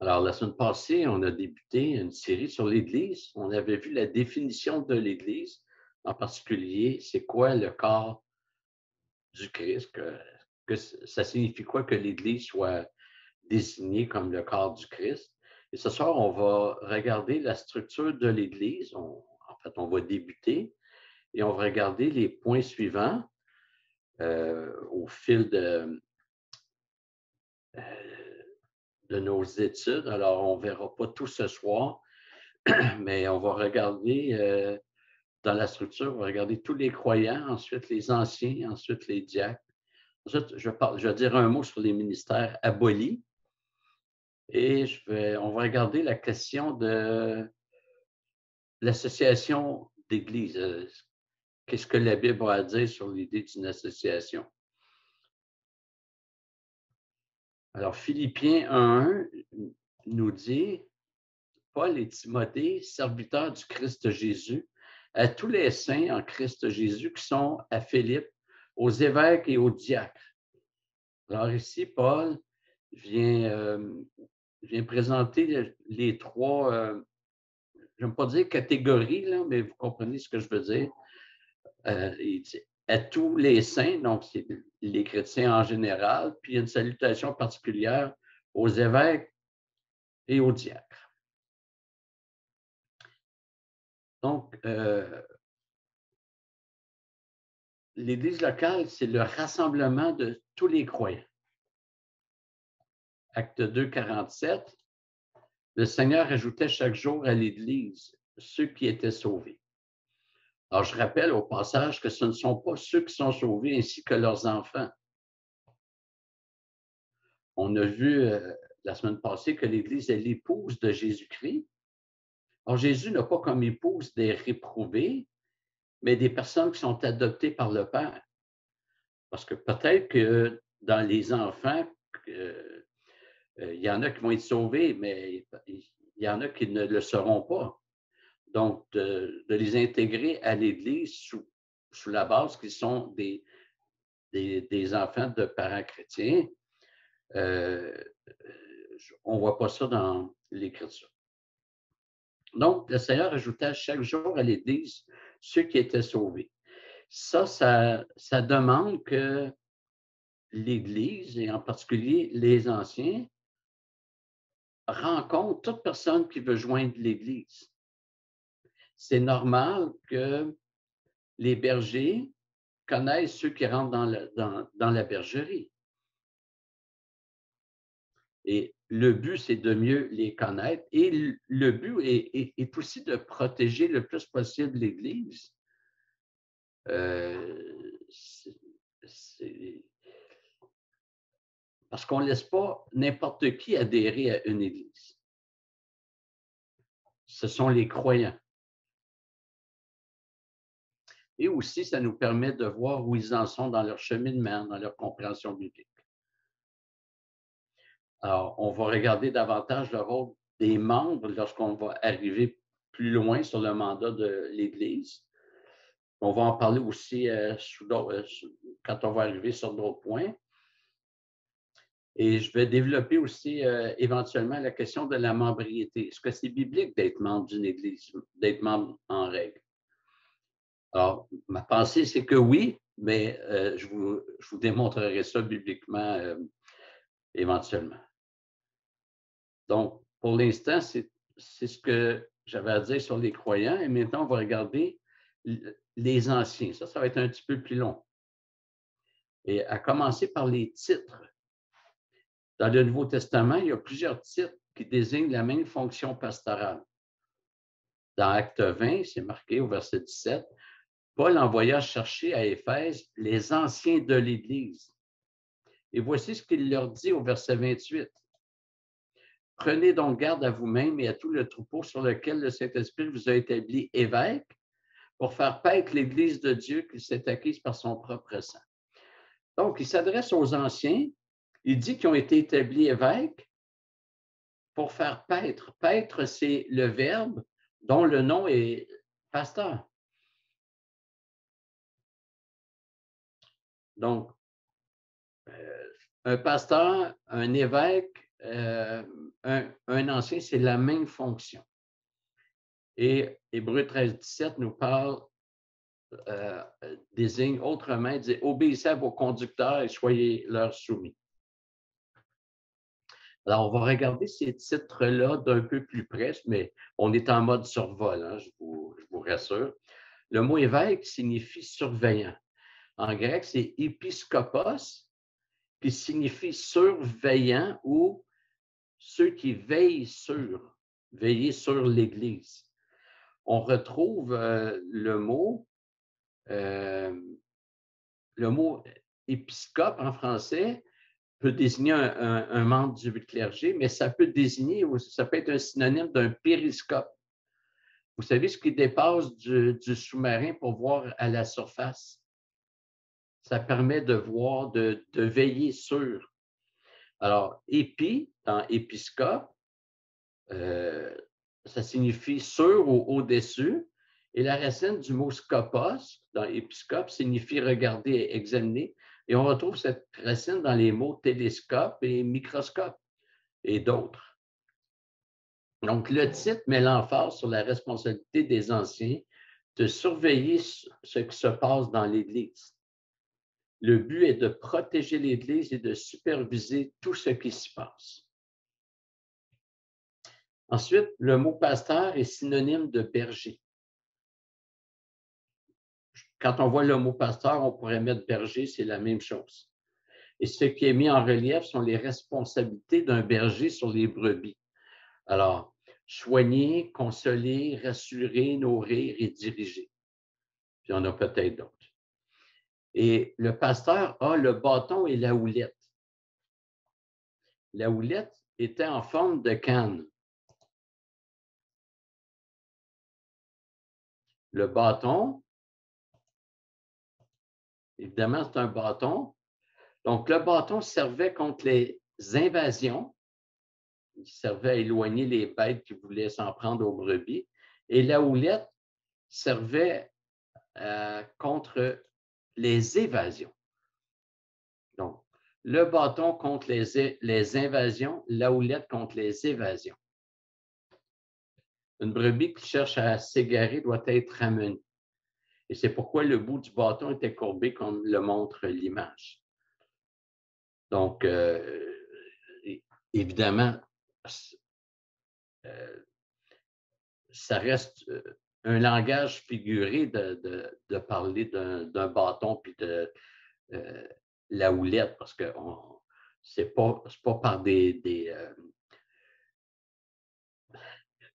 Alors, la semaine passée, on a débuté une série sur l'Église. On avait vu la définition de l'Église, en particulier, c'est quoi le corps du Christ, ça signifie quoi que l'Église soit désignée comme le corps du Christ. Et ce soir, on va regarder la structure de l'Église. En fait, on va débuter et on va regarder les points suivants au fil de nos études. Alors, on ne verra pas tout ce soir, mais on va regarder dans la structure, on va regarder tous les croyants, ensuite les anciens, ensuite les diacres. Ensuite, je vais dire un mot sur les ministères abolis et on va regarder la question de l'association d'église. Qu'est-ce que la Bible a à dire sur l'idée d'une association? Alors, Philippiens 1:1 nous dit, Paul et Timothée, serviteurs du Christ Jésus, à tous les saints en Christ Jésus qui sont à Philippe, aux évêques et aux diacres. Alors ici, Paul vient présenter les trois, je n'aime pas dire catégories, là, mais vous comprenez ce que je veux dire. Il dit à tous les saints, donc c'est les chrétiens en général, puis une salutation particulière aux évêques et aux diacres. Donc, l'Église locale, c'est le rassemblement de tous les croyants. Acte 2, 47, le Seigneur ajoutait chaque jour à l'Église ceux qui étaient sauvés. Alors, je rappelle au passage que ce ne sont pas ceux qui sont sauvés ainsi que leurs enfants. On a vu la semaine passée que l'Église est l'épouse de Jésus-Christ. Alors, Jésus n'a pas comme épouse des réprouvés, mais des personnes qui sont adoptées par le Père. Parce que peut-être que dans les enfants, il y en a qui vont être sauvés, mais il y en a qui ne le seront pas. Donc, de les intégrer à l'Église sous la base qu'ils sont des enfants de parents chrétiens, on ne voit pas ça dans l'Écriture. Donc, le Seigneur ajoutait chaque jour à l'Église ceux qui étaient sauvés. Ça demande que l'Église, et en particulier les anciens, rencontrent toute personne qui veut joindre l'Église. C'est normal que les bergers connaissent ceux qui rentrent dans la bergerie. Et le but, c'est de mieux les connaître. Et le but est aussi de protéger le plus possible l'Église. Parce qu'on ne laisse pas n'importe qui adhérer à une Église. Ce sont les croyants. Et aussi, ça nous permet de voir où ils en sont dans leur cheminement, dans leur compréhension biblique. Alors, on va regarder davantage le rôle des membres lorsqu'on va arriver plus loin sur le mandat de l'Église. On va en parler aussi quand on va arriver sur d'autres points. Et je vais développer aussi éventuellement la question de la membriété. Est-ce que c'est biblique d'être membre d'une Église, d'être membre en règle? Alors, ma pensée, c'est que oui, mais je vous démontrerai ça bibliquement éventuellement. Donc, pour l'instant, c'est ce que j'avais à dire sur les croyants. Et maintenant, on va regarder les anciens. Ça va être un petit peu plus long. Et à commencer par les titres. Dans le Nouveau Testament, il y a plusieurs titres qui désignent la même fonction pastorale. Dans Acte 20, c'est marqué au verset 17, Paul envoya chercher à Éphèse les anciens de l'Église. Et voici ce qu'il leur dit au verset 28. Prenez donc garde à vous-même et à tout le troupeau sur lequel le Saint-Esprit vous a établi évêque pour faire paître l'Église de Dieu qu'il s'est acquise par son propre sang. Donc, il s'adresse aux anciens. Il dit qu'ils ont été établis évêques pour faire paître. Paître, c'est le verbe dont le nom est pasteur. Donc, un pasteur, un évêque, un ancien, c'est la même fonction. Et Hébreux 13, 17 nous parle, désigne autrement, il dit obéissez à vos conducteurs et soyez leur soumis. Alors, on va regarder ces titres-là d'un peu plus près, mais on est en mode survol, hein, je vous rassure. Le mot évêque signifie surveillant. En grec, c'est épiskopos, qui signifie surveillant ou ceux qui veillent veiller sur l'Église. On retrouve euh, le mot épiscope en français peut désigner un membre du clergé, mais ça peut désigner, ça peut être un synonyme d'un périscope. Vous savez ce qui dépasse du sous-marin pour voir à la surface? Ça permet de voir, de veiller sur. Alors, épi, dans épiscope, ça signifie sur ou au-dessus. Et la racine du mot scopos, dans épiscope, signifie regarder, examiner. Et on retrouve cette racine dans les mots télescope et microscope et d'autres. Donc, le titre met l'emphase sur la responsabilité des anciens de surveiller ce qui se passe dans l'Église. Le but est de protéger l'Église et de superviser tout ce qui s'y passe. Ensuite, le mot pasteur est synonyme de berger. Quand on voit le mot pasteur, on pourrait mettre berger, c'est la même chose. Et ce qui est mis en relief sont les responsabilités d'un berger sur les brebis. Alors, soigner, consoler, rassurer, nourrir et diriger. Puis il y en a peut-être d'autres. Et le pasteur a le bâton et la houlette. La houlette était en forme de canne. Le bâton, évidemment, c'est un bâton. Donc, le bâton servait contre les invasions. Il servait à éloigner les bêtes qui voulaient s'en prendre aux brebis. Et la houlette servait contre les évasions. Donc, le bâton contre les invasions, la houlette contre les évasions. Une brebis qui cherche à s'égarer doit être ramenée. Et c'est pourquoi le bout du bâton était courbé comme le montre l'image. Donc, évidemment, ça reste un langage figuré de parler d'un bâton puis de la houlette, parce que c'est pas par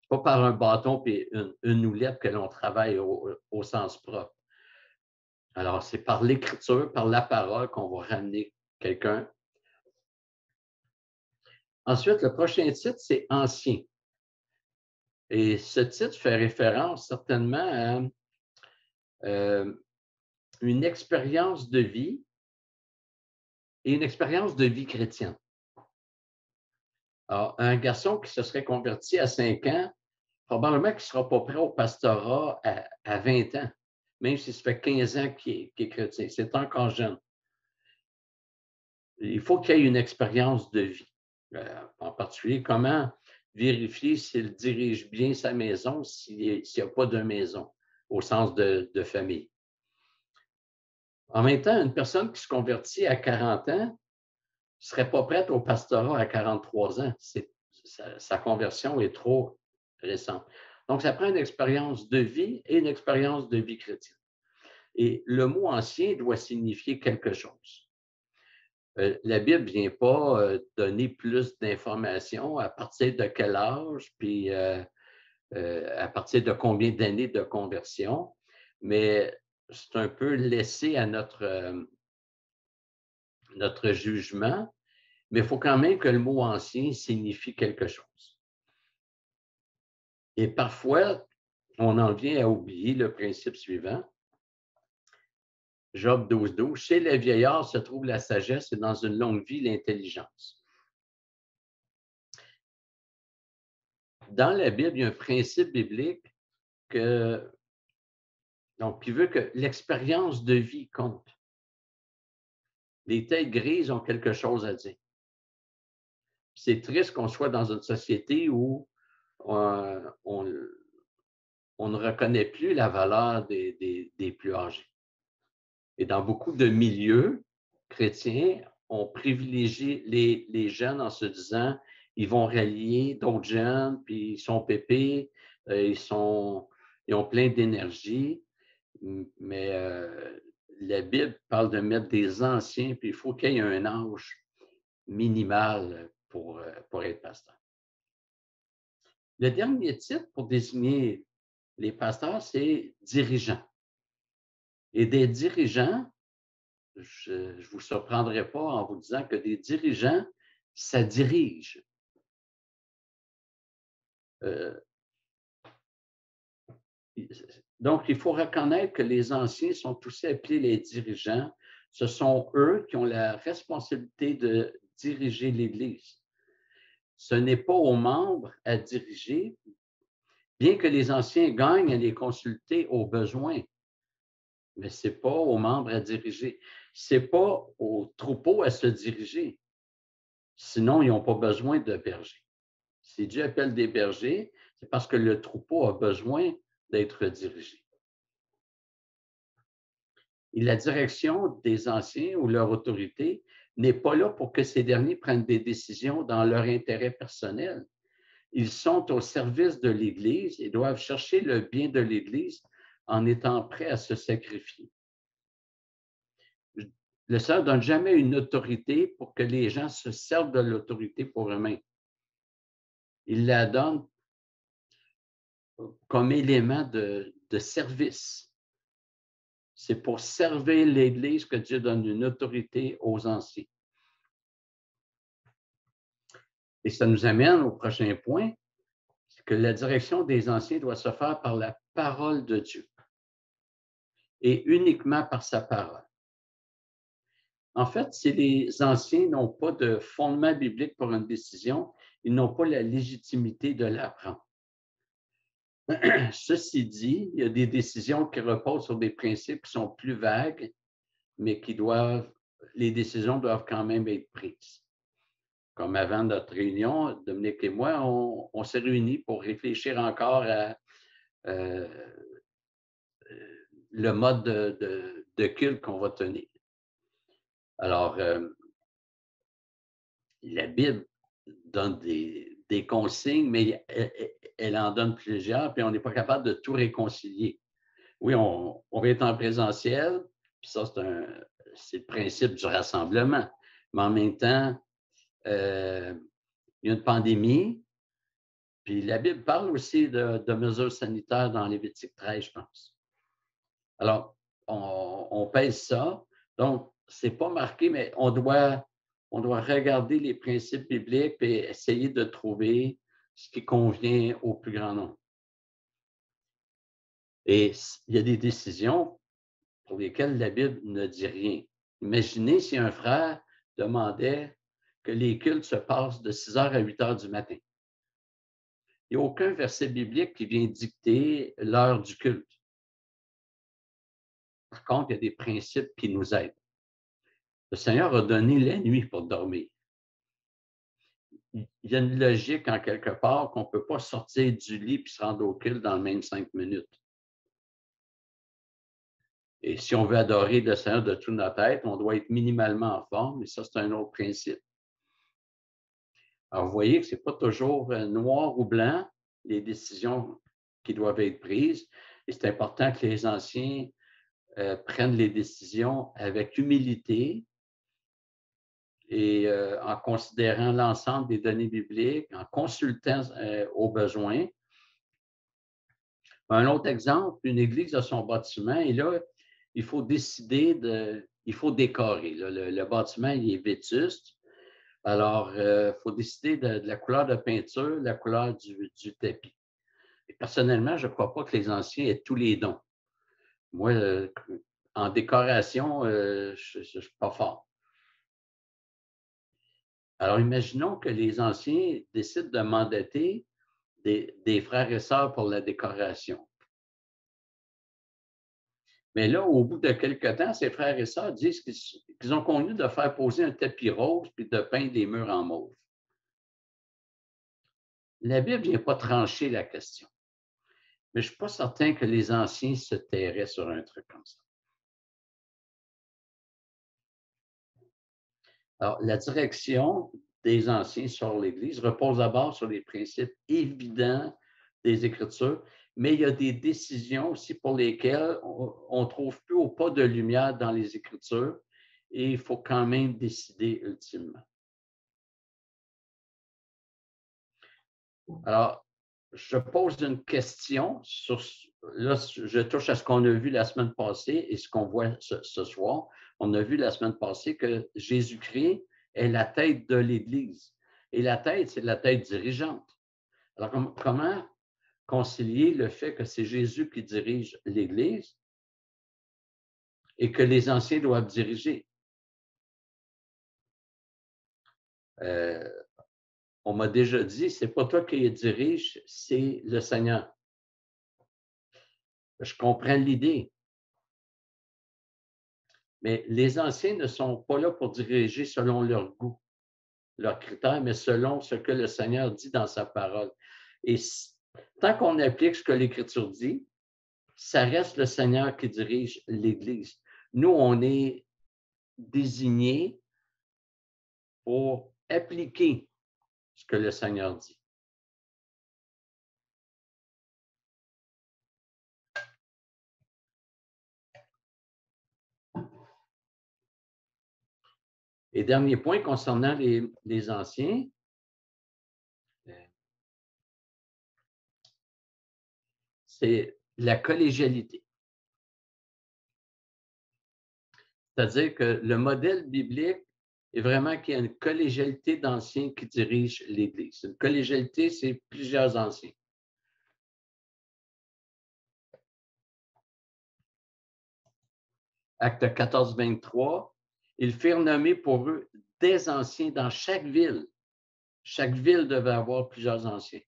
pas par un bâton et une houlette que l'on travaille au sens propre. Alors, c'est par l'écriture, par la parole qu'on va ramener quelqu'un. Ensuite, le prochain titre, c'est ancien. Et ce titre fait référence certainement à une expérience de vie et une expérience de vie chrétienne. Alors, un garçon qui se serait converti à 5 ans, probablement qu'il ne sera pas prêt au pastorat à 20 ans, même si ça fait 15 ans qu'il est chrétien. C'est encore jeune. Il faut qu'il y ait une expérience de vie. En particulier, comment vérifier s'il dirige bien sa maison s'il n'y a pas de maison, au sens de famille. En même temps, une personne qui se convertit à 40 ans ne serait pas prête au pastorat à 43 ans. Sa conversion est trop récente. Donc, ça prend une expérience de vie et une expérience de vie chrétienne. Et le mot ancien doit signifier quelque chose. La Bible ne vient pas donner plus d'informations à partir de quel âge, puis à partir de combien d'années de conversion, mais c'est un peu laissé à notre jugement, mais il faut quand même que le mot ancien signifie quelque chose. Et parfois, on en vient à oublier le principe suivant. Job 12, chez les vieillards se trouve la sagesse et dans une longue vie l'intelligence. Dans la Bible, il y a un principe biblique qui veut que l'expérience de vie compte. Les têtes grises ont quelque chose à dire. C'est triste qu'on soit dans une société où on ne reconnaît plus la valeur des plus âgés. Et dans beaucoup de milieux chrétiens, on privilégie les jeunes en se disant ils vont rallier d'autres jeunes, puis ils sont pépés, ils ont plein d'énergie. Mais la Bible parle de mettre des anciens, puis il faut qu'il y ait un âge minimal pour être pasteur. Le dernier titre pour désigner les pasteurs, c'est dirigeant. Et des dirigeants, je ne vous surprendrai pas en vous disant que des dirigeants, ça dirige. Euh, donc, il faut reconnaître que les anciens sont aussi appelés les dirigeants. Ce sont eux qui ont la responsabilité de diriger l'Église. Ce n'est pas aux membres à diriger, bien que les anciens gagnent à les consulter aux besoins, mais ce n'est pas aux membres à diriger. Ce n'est pas aux troupeaux à se diriger. Sinon, ils n'ont pas besoin de bergers. Si Dieu appelle des bergers, c'est parce que le troupeau a besoin d'être dirigé. Et la direction des anciens ou leur autorité n'est pas là pour que ces derniers prennent des décisions dans leur intérêt personnel. Ils sont au service de l'Église et doivent chercher le bien de l'Église en étant prêts à se sacrifier. Le Seigneur ne donne jamais une autorité pour que les gens se servent de l'autorité pour eux-mêmes. Il la donne comme élément de service. C'est pour servir l'Église que Dieu donne une autorité aux anciens. Et ça nous amène au prochain point, c'est que la direction des anciens doit se faire par la parole de Dieu et uniquement par sa parole. En fait, si les anciens n'ont pas de fondement biblique pour une décision, ils n'ont pas la légitimité de la prendre. Ceci dit, il y a des décisions qui reposent sur des principes qui sont plus vagues, mais les décisions doivent quand même être prises. Comme avant notre réunion, Dominique et moi, on s'est réunis pour réfléchir encore à le mode de culte qu'on va tenir. Alors, la Bible donne des consignes, mais elle en donne plusieurs, puis on n'est pas capable de tout réconcilier. Oui, on va être en présentiel, puis ça, c'est le principe du rassemblement. Mais en même temps, il y a une pandémie, puis la Bible parle aussi de mesures sanitaires dans Lévitique 13, je pense. Alors, on pèse ça. Donc, ce n'est pas marqué, mais on doit regarder les principes bibliques et essayer de trouver ce qui convient au plus grand nombre. Et il y a des décisions pour lesquelles la Bible ne dit rien. Imaginez si un frère demandait que les cultes se passent de 6 heures à 8 heures du matin. Il n'y a aucun verset biblique qui vient dicter l'heure du culte. Par contre, il y a des principes qui nous aident. Le Seigneur a donné la nuit pour dormir. Il y a une logique en quelque part qu'on ne peut pas sortir du lit et se rendre au culte dans le même 5 minutes. Et si on veut adorer le Seigneur de toute notre être, on doit être minimalement en forme, et ça, c'est un autre principe. Alors, vous voyez que ce n'est pas toujours noir ou blanc, les décisions qui doivent être prises. Et c'est important que les anciens prennent les décisions avec humilité et en considérant l'ensemble des données bibliques, en consultant aux besoins. Un autre exemple, une église a son bâtiment et là, il faut il faut décorer. Le bâtiment, il est vétuste. Alors, il faut décider de la couleur de peinture, la couleur du tapis. Et personnellement, je ne crois pas que les anciens aient tous les dons. Moi, en décoration, je ne suis pas fort. Alors, imaginons que les anciens décident de mandater des frères et sœurs pour la décoration. Mais là, au bout de quelque temps, ces frères et sœurs disent qu'ils ont convenu de faire poser un tapis rose puis de peindre les murs en mauve. La Bible ne vient pas trancher la question, mais je ne suis pas certain que les anciens se tairaient sur un truc comme ça. Alors, la direction des anciens sur l'Église repose d'abord sur les principes évidents des Écritures, mais il y a des décisions aussi pour lesquelles on ne trouve plus au pas de lumière dans les Écritures et il faut quand même décider ultimement. Alors, je pose une question sur, là, je touche à ce qu'on a vu la semaine passée et ce qu'on voit ce soir. On a vu la semaine passée que Jésus-Christ est la tête de l'Église. Et la tête, c'est la tête dirigeante. Alors, comment concilier le fait que c'est Jésus qui dirige l'Église et que les anciens doivent diriger? Euh, on m'a déjà dit, c'est pas toi qui dirige, c'est le Seigneur. Je comprends l'idée. Mais les anciens ne sont pas là pour diriger selon leur goût, leurs critères, mais selon ce que le Seigneur dit dans sa parole. Et tant qu'on applique ce que l'Écriture dit, ça reste le Seigneur qui dirige l'Église. Nous, on est désignés pour appliquer ce que le Seigneur dit. Et dernier point concernant les anciens, c'est la collégialité. C'est-à-dire que le modèle biblique est vraiment qu'il y a une collégialité d'anciens qui dirigent l'Église. Une collégialité, c'est plusieurs anciens. Acte 14, 23, ils firent nommer pour eux des anciens dans chaque ville. Chaque ville devait avoir plusieurs anciens.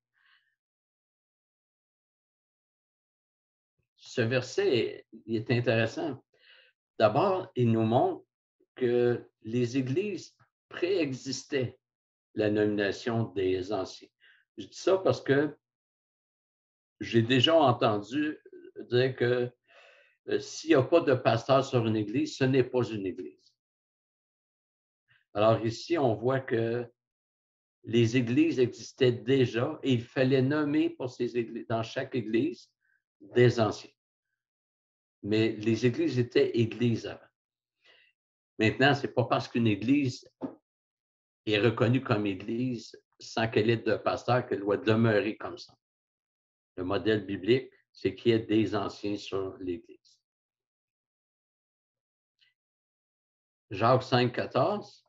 Ce verset est intéressant. D'abord, il nous montre que les églises préexistaient la nomination des anciens. Je dis ça parce que j'ai déjà entendu dire que s'il n'y a pas de pasteur sur une église, ce n'est pas une église. Alors ici, on voit que les églises existaient déjà et il fallait nommer pour ces églises, dans chaque église des anciens. Mais les églises étaient églises avant. Maintenant, ce n'est pas parce qu'une église est reconnue comme église sans qu'elle ait de pasteur qu'elle doit demeurer comme ça. Le modèle biblique, c'est qu'il y ait des anciens sur l'église. Jacques 5, 14.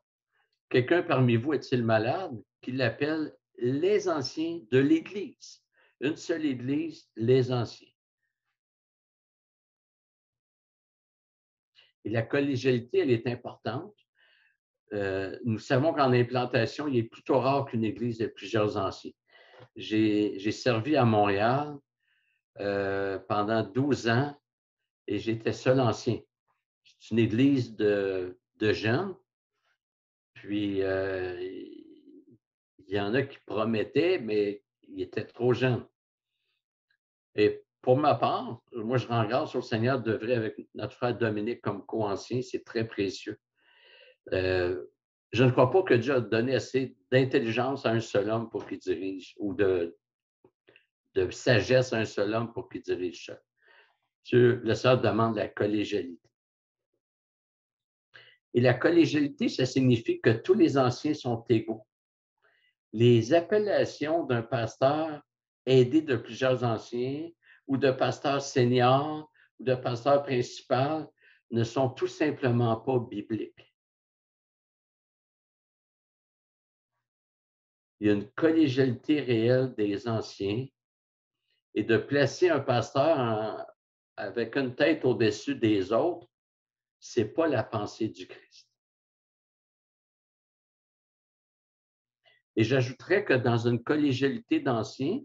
Quelqu'un parmi vous est-il malade qu'il appelle les anciens de l'Église? Une seule Église, les anciens. Et la collégialité, elle est importante. Nous savons qu'en implantation, il est plutôt rare qu'une Église ait plusieurs anciens. J'ai servi à Montréal pendant 12 ans et j'étais seul ancien. C'est une Église de jeunes. Puis, il y en a qui promettaient, mais ils étaient trop jeunes. Et pour ma part, moi, je rends grâce au Seigneur d'œuvrer avec notre frère Dominique comme co-ancien. C'est très précieux. Je ne crois pas que Dieu a donné assez d'intelligence à un seul homme pour qu'il dirige ou de sagesse à un seul homme pour qu'il dirige seul. Dieu, le Seigneur demande la collégialité. Et la collégialité, ça signifie que tous les anciens sont égaux. Les appellations d'un pasteur aidé de plusieurs anciens ou de pasteur senior ou de pasteur principal ne sont tout simplement pas bibliques. Il y a une collégialité réelle des anciens et de placer un pasteur avec une tête au-dessus des autres, ce n'est pas la pensée du Christ. Et j'ajouterais que dans une collégialité d'anciens,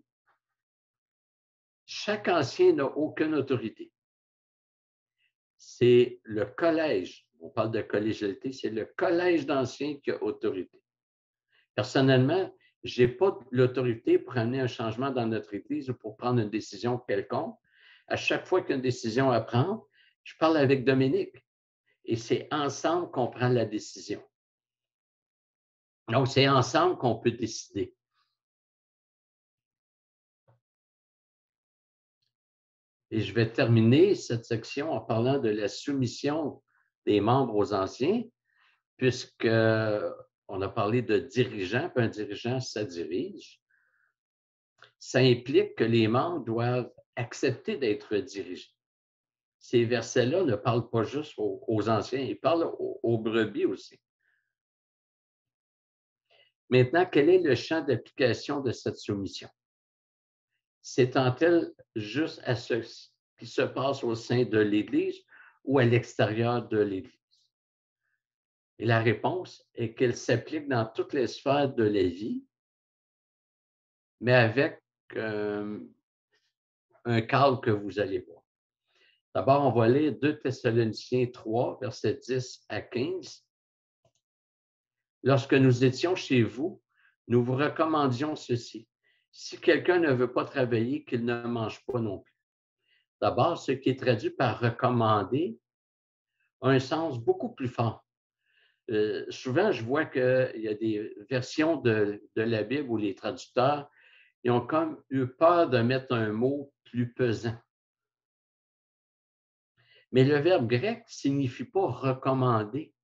chaque ancien n'a aucune autorité. C'est le collège, on parle de collégialité, c'est le collège d'anciens qui a autorité. Personnellement, Je n'ai pas l'autorité pour amener un changement dans notre Église ou pour prendre une décision quelconque. À chaque fois qu'il y a une décision à prendre, je parle avec Dominique et c'est ensemble qu'on prend la décision. Donc, c'est ensemble qu'on peut décider. Et je vais terminer cette section en parlant de la soumission des membres aux anciens, puisqu'on a parlé de dirigeant, puis un dirigeant, ça dirige. Ça implique que les membres doivent accepter d'être dirigés. Ces versets-là ne parlent pas juste aux anciens, ils parlent aux brebis aussi. Maintenant, quel est le champ d'application de cette soumission? S'étend-elle juste à ce qui se passe au sein de l'Église ou à l'extérieur de l'Église? Et la réponse est qu'elle s'applique dans toutes les sphères de la vie, mais avec un cadre que vous allez voir. D'abord, on va lire 2 Thessaloniciens 3, versets 10 à 15. Lorsque nous étions chez vous, nous vous recommandions ceci. Si quelqu'un ne veut pas travailler, qu'il ne mange pas non plus. D'abord, ce qui est traduit par recommander a un sens beaucoup plus fort. Souvent, je vois qu'il y a des versions de la Bible où les traducteurs ils ont comme eu peur de mettre un mot plus pesant. Mais le verbe grec ne signifie pas recommander.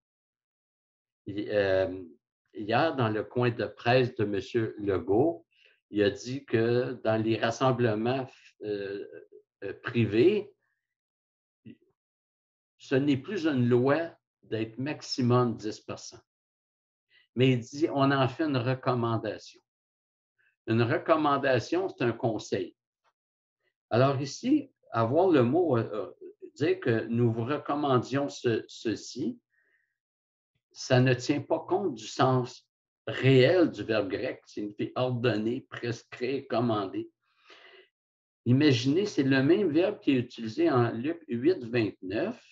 Hier, dans le coin de presse de M. Legault, il a dit que dans les rassemblements privés, ce n'est plus une loi d'être maximum 10 personnes. Mais il dit, on en fait une recommandation. Une recommandation, c'est un conseil. Alors ici, avoir le mot, dire que nous vous recommandions ceci, ça ne tient pas compte du sens réel du verbe grec, qui signifie ordonner, prescrire, commander. Imaginez, c'est le même verbe qui est utilisé en Luc 8, 29.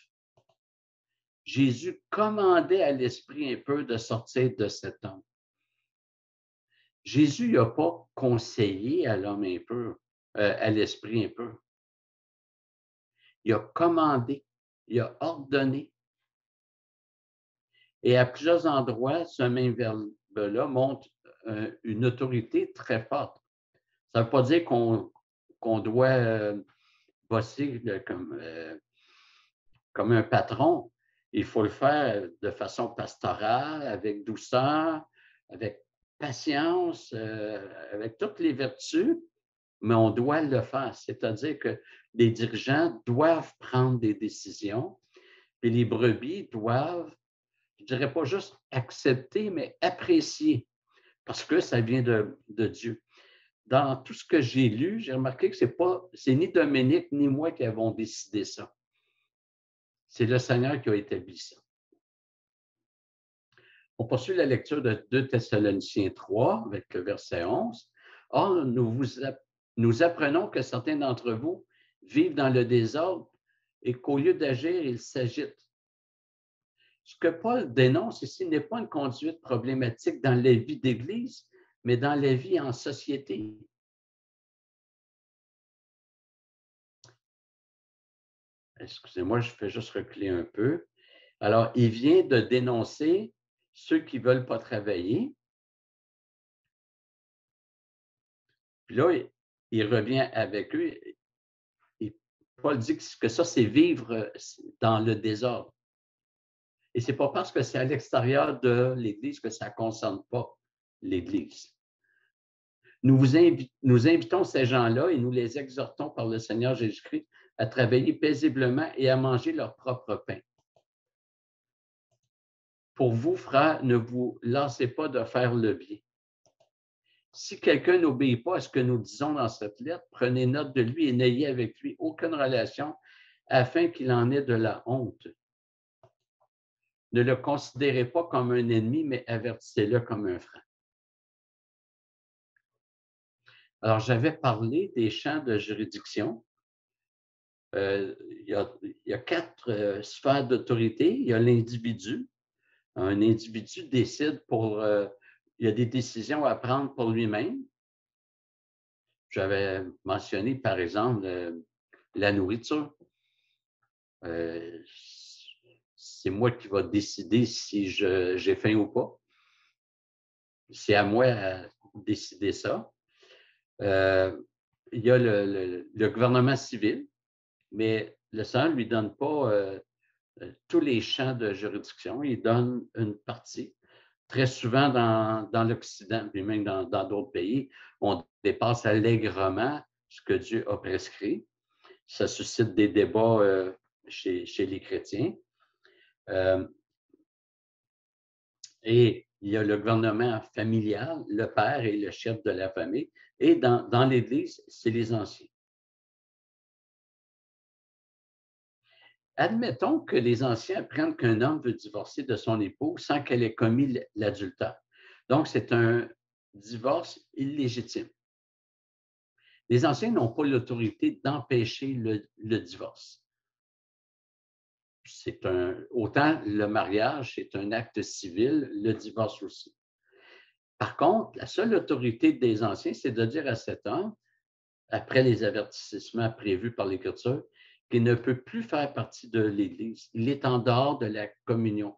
Jésus commandait à l'esprit un peu de sortir de cet homme. Jésus n'a pas conseillé à l'homme un peu, à l'esprit un peu. Il a commandé, il a ordonné. Et à plusieurs endroits, ce même verbe-là montre une autorité très forte. Ça ne veut pas dire qu'on doit bosser comme un patron. Il faut le faire de façon pastorale, avec douceur, avec patience, avec toutes les vertus, mais on doit le faire. C'est-à-dire que les dirigeants doivent prendre des décisions et les brebis doivent, je ne dirais pas juste accepter, mais apprécier, parce que ça vient de Dieu. Dans tout ce que j'ai lu, j'ai remarqué que c'est ni Dominique ni moi qui avons décidé ça. C'est le Seigneur qui a établi ça. On poursuit la lecture de 2 Thessaloniciens 3 avec le verset 11. Or, nous apprenons que certains d'entre vous vivent dans le désordre et qu'au lieu d'agir, ils s'agitent. Ce que Paul dénonce ici n'est pas une conduite problématique dans la vie d'Église, mais dans la vie en société. Excusez-moi, je fais juste reculer un peu. Alors, il vient de dénoncer ceux qui ne veulent pas travailler. Puis là, il revient avec eux. Et Paul dit que ça, c'est vivre dans le désordre. Et ce n'est pas parce que c'est à l'extérieur de l'Église que ça ne concerne pas l'Église. Nous invitons ces gens-là et nous les exhortons par le Seigneur Jésus-Christ à travailler paisiblement et à manger leur propre pain. Pour vous, frères, ne vous lassez pas de faire le bien. Si quelqu'un n'obéit pas à ce que nous disons dans cette lettre, prenez note de lui et n'ayez avec lui aucune relation afin qu'il en ait de la honte. Ne le considérez pas comme un ennemi, mais avertissez-le comme un frère. Alors, j'avais parlé des champs de juridiction. Il y a 4 sphères d'autorité. Il y a l'individu. Un individu décide il y a des décisions à prendre pour lui-même. J'avais mentionné, par exemple, la nourriture. C'est moi qui vais décider si j'ai faim ou pas. C'est à moi de décider ça. Il y a le gouvernement civil, mais le Seigneur ne lui donne pas tous les champs de juridiction. Il donne une partie. Très souvent dans l'Occident, puis même dans d'autres pays, on dépasse allègrement ce que Dieu a prescrit. Ça suscite des débats chez les chrétiens. Et il y a le gouvernement familial, le père est le chef de la famille. Et dans l'Église, c'est les anciens. Admettons que les anciens apprennent qu'un homme veut divorcer de son épouse sans qu'elle ait commis l'adultère. Donc, c'est un divorce illégitime. Les anciens n'ont pas l'autorité d'empêcher le divorce. Autant le mariage, c'est un acte civil, le divorce aussi. Par contre, la seule autorité des anciens, c'est de dire à cet homme, après les avertissements prévus par l'Écriture, qu'il ne peut plus faire partie de l'Église. Il est en dehors de la communion.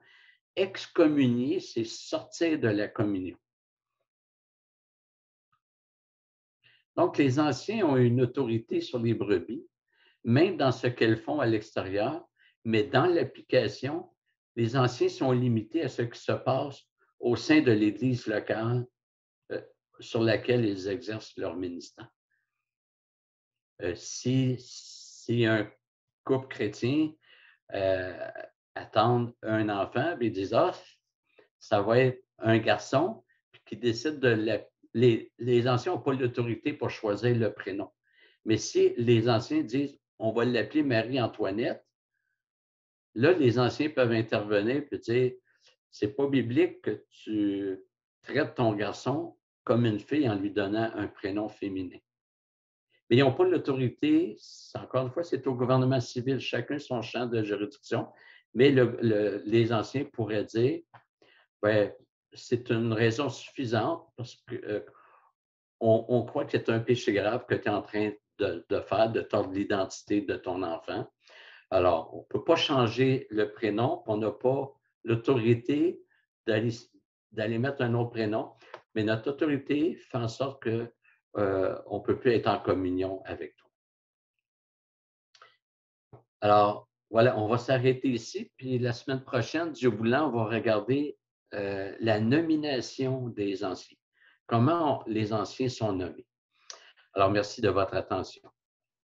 Excommunier, c'est sortir de la communion. Donc, les anciens ont une autorité sur les brebis, même dans ce qu'elles font à l'extérieur, mais dans l'application, les anciens sont limités à ce qui se passe au sein de l'Église locale sur laquelle ils exercent leur ministère. Si un couple chrétien attend un enfant, puis ils disent, ah, ça va être un garçon, puis qui décide les anciens n'ont pas l'autorité pour choisir le prénom. Mais si les anciens disent, on va l'appeler Marie-Antoinette, là, les anciens peuvent intervenir et dire, c'est pas biblique que tu traites ton garçon comme une fille en lui donnant un prénom féminin. Mais ils n'ont pas l'autorité, encore une fois, c'est au gouvernement civil, chacun son champ de juridiction, mais les anciens pourraient dire, ben, c'est une raison suffisante parce que on croit que c'est un péché grave que tu es en train de faire, de tordre l'identité de ton enfant. Alors, on ne peut pas changer le prénom, on n'a pas l'autorité d'aller mettre un autre prénom, mais notre autorité fait en sorte qu'on ne peut plus être en communion avec toi. Alors, voilà, on va s'arrêter ici, puis la semaine prochaine, Dieu voulant, on va regarder la nomination des anciens. Comment les anciens sont nommés. Alors, merci de votre attention.